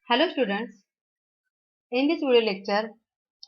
Hello students, in this video lecture,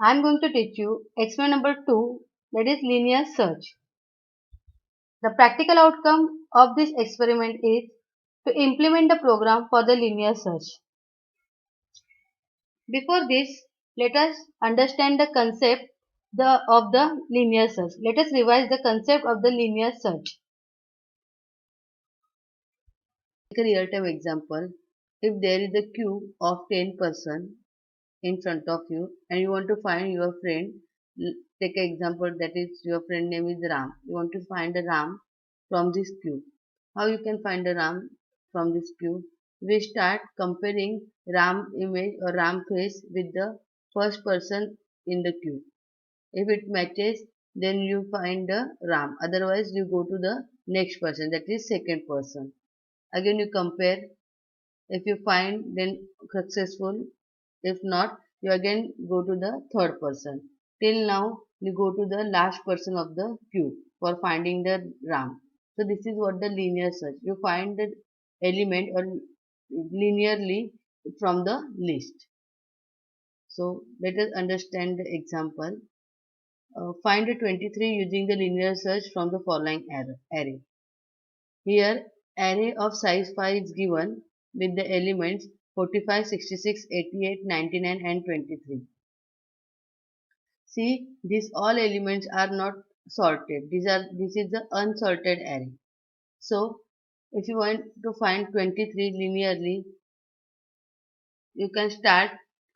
I am going to teach you experiment number 2, that is linear search. The practical outcome of this experiment is to implement the program for the linear search. Before this, let us understand the concept of the linear search. Let us revise the concept of the linear search. Take a real-time example. If there is a queue of 10 persons in front of you and you want to find your friend, take an example, that is your friend name is Ram. You want to find a Ram from this queue. How you can find a Ram from this queue? We start comparing Ram image or Ram face with the first person in the queue. If it matches, then you find the Ram. Otherwise, you go to the next person, that is second person. Again, you compare. If you find, then successful. If not, you again go to the third person. Till now, you go to the last person of the queue for finding the Ram. So this is what the linear search. You find the element or linearly from the list. So let us understand the example. Find the 23 using the linear search from the following array. Here, array of size 5 is given with the elements 45, 66, 88, 99 and 23. See, these all elements are not sorted. This is the unsorted array. So, if you want to find 23 linearly, you can start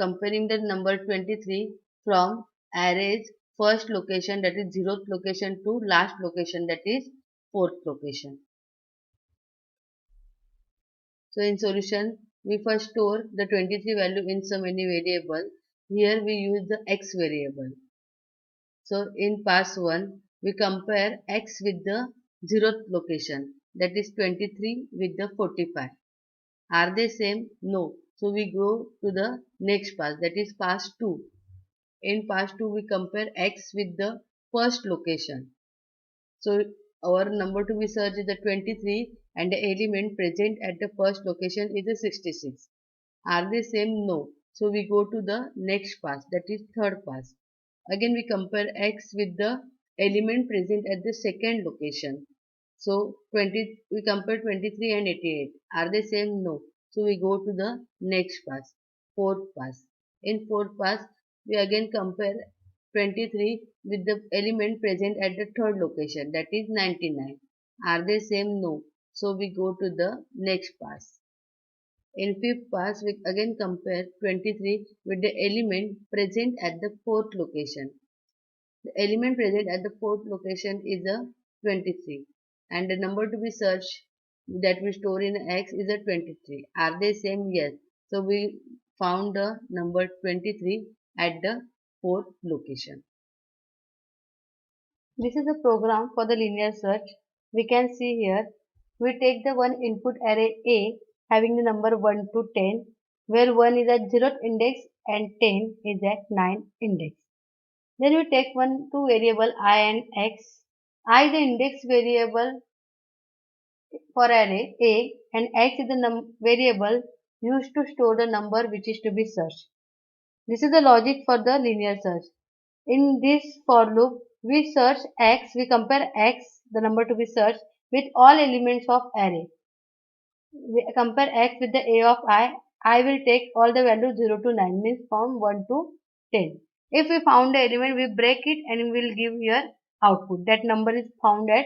comparing the number 23 from array's first location, that is 0th location, to last location, that is 4th location. So in solution, we first store the 23 value in some any variable. Here we use the x variable. So in pass 1, we compare x with the 0th location, that is 23 with the 45. Are they same? No. So we go to the next pass, that is pass 2. In pass 2, we compare x with the first location. So our number to be searched is the 23 and the element present at the first location is the 66. Are they same? No. So we go to the next pass, that is third pass. Again we compare x with the element present at the second location. So we compare 23 and 88. Are they same? No. So we go to the next pass, fourth pass. In fourth pass, we again compare 23 with the element present at the third location, that is 99. Are they same? No. So we go to the next pass. In fifth pass, we again compare 23 with the element present at the fourth location. The element present at the fourth location is a 23 and the number to be searched that we store in X is a 23. Are they same? Yes. So we found the number 23 at the fourth location. This is the program for the linear search. We can see here, we take the one input array A having the number 1 to 10, where 1 is at 0th index and 10 is at 9th index. Then we take two variable I and x. I is the index variable for array A and x is the variable used to store the number which is to be searched. This is the logic for the linear search. In this for loop, we search x, we compare x, the number to be searched, with all elements of array. We compare x with the a of I. I will take all the values 0 to 9, means from 1 to 10. If we found the element, we break it and we will give here output. That number is found at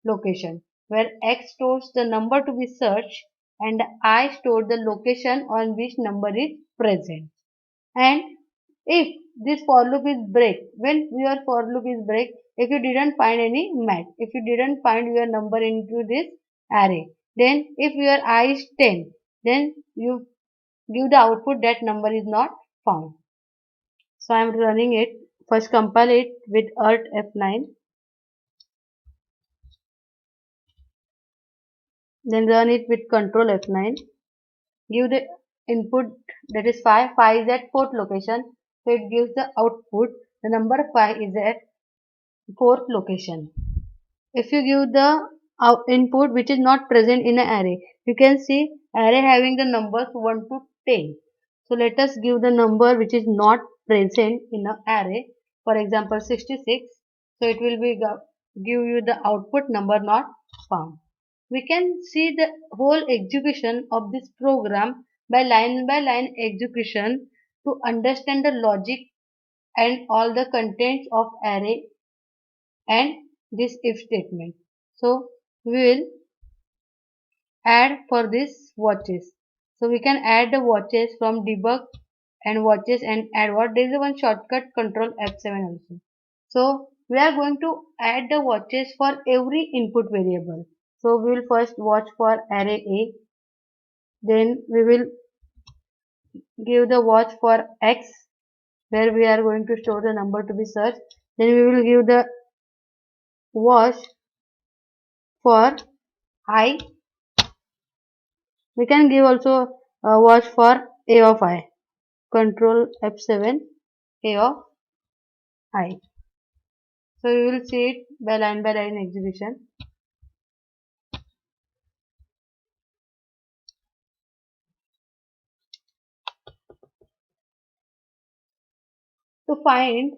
location, where x stores the number to be searched and I store the location on which number is present. And if this for loop is break, when your for loop is break, if you didn't find any match, if you didn't find your number into this array, then if your I is 10, then you give the output that number is not found. So I am running it. First compile it with Alt F9, then run it with Control F9. Give the input, that is 5. 5 is at fourth location, so it gives the output. The number 5 is at fourth location. If you give the input which is not present in an array, you can see array having the numbers 1 to 10. So let us give the number which is not present in the array. For example, 66. So it will be give you the output number not found. We can see the whole execution of this program by line execution to understand the logic and all the contents of array and this if statement. So we will add for this watches. So we can add the watches from debug and watches and add what. There is one shortcut control F7 also. So we are going to add the watches for every input variable. So we will first watch for array A. Then we will give the watch for X where we are going to store the number to be searched. Then we will give the watch for I. We can give also a watch for A of I. Control F7 A of I. So you will see it by line execution. To find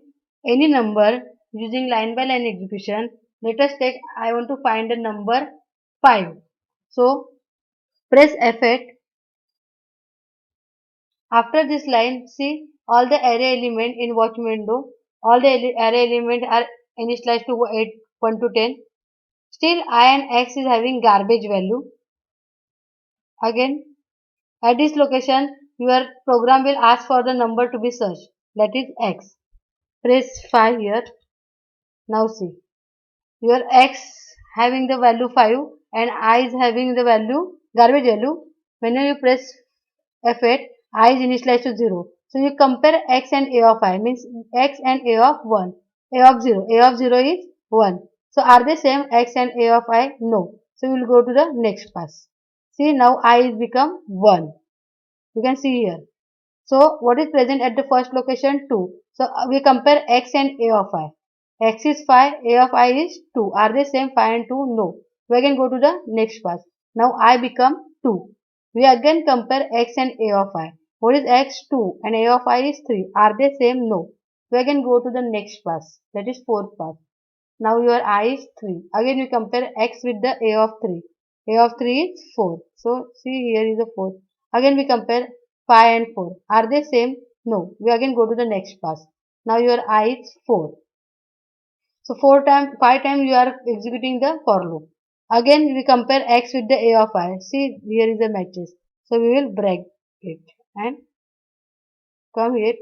any number using line by line execution, let us take I want to find the number 5. So press F8. After this line, see all the array element in watch window. All the array element are initialized to 1 to 10. Still I and X is having garbage value. Again, at this location, your program will ask for the number to be searched. That is X. Press 5 here. Now see. Your X having the value 5 and I is having the value garbage value. When you press F8, I is initialized to 0. So you compare X and A of I means X and A of 1. A of 0. A of 0 is 1. So are they same X and A of I? No. So we will go to the next pass. See now I is become 1. You can see here. So what is present at the first location? 2. So we compare X and A of I. X is 5, A of I is 2. Are they same 5 and 2? No. We can go to the next pass. Now I become 2. We again compare X and A of I. What is X? 2 and A of I is 3. Are they same? No. We again go to the next pass. That is fourth pass. Now your I is 3. Again we compare X with the A of 3. A of 3 is 4. So see here is a 4. Again we compare 5 and 4. Are they same? No. We again go to the next pass. Now your I is 4. So 5 times you are executing the for loop. Again we compare X with the A of I. See here is the matches. So we will break it and come here,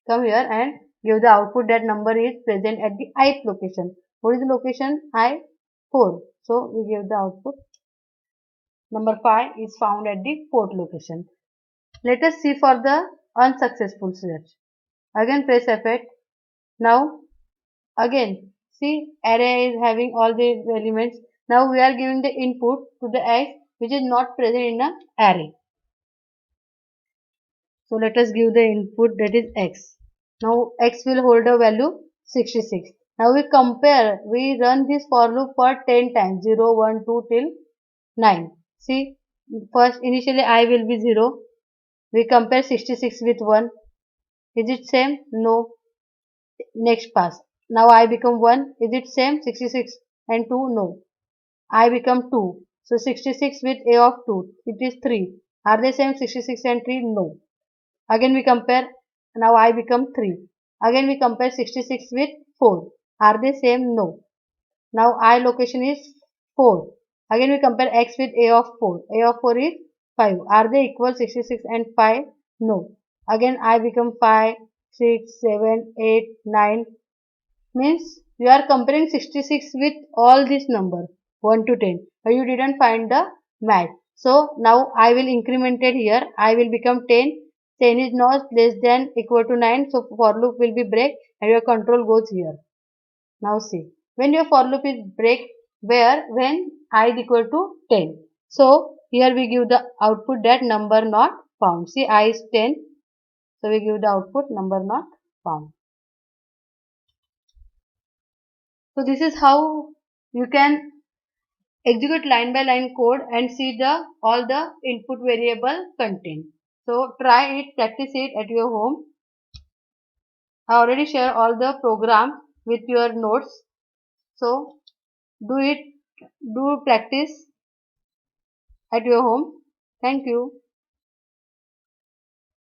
and give the output that number is present at the ith location. What is the location? I 4. So we give the output. Number 5 is found at the fourth location. Let us see for the unsuccessful search. Again press F8. Now again see array is having all the elements. Now we are giving the input to the X which is not present in the array. So let us give the input that is X. Now X will hold a value 66. Now we run this for loop for 10 times 0, 1, 2 till 9. See first initially I will be 0. We compare 66 with 1. Is it same? No. Next pass. Now I become 1. Is it same? 66 and 2? No. I become 2. So 66 with A of 2. It is 3. Are they same 66 and 3? No. Again we compare. Now I become 3. Again we compare 66 with 4. Are they same? No. Now I location is 4. Again we compare X with A of 4. A of 4 is 5. Are they equal 66 and 5? No. Again I become 5, 6, 7, 8, 9. Means you are comparing 66 with all this number 1 to 10. But you didn't find the match. So now I will increment it here. I will become 10. 10 is not less than equal to 9. So for loop will be break and your control goes here. Now see. When your for loop is break where when I is equal to 10. So here we give the output that number not found. See I is 10. So we give the output number not found. So this is how you can execute line by line code and see the all the input variable content. So try it, practice it at your home. I already share all the program with your notes. So do it, do practice at your home. Thank you.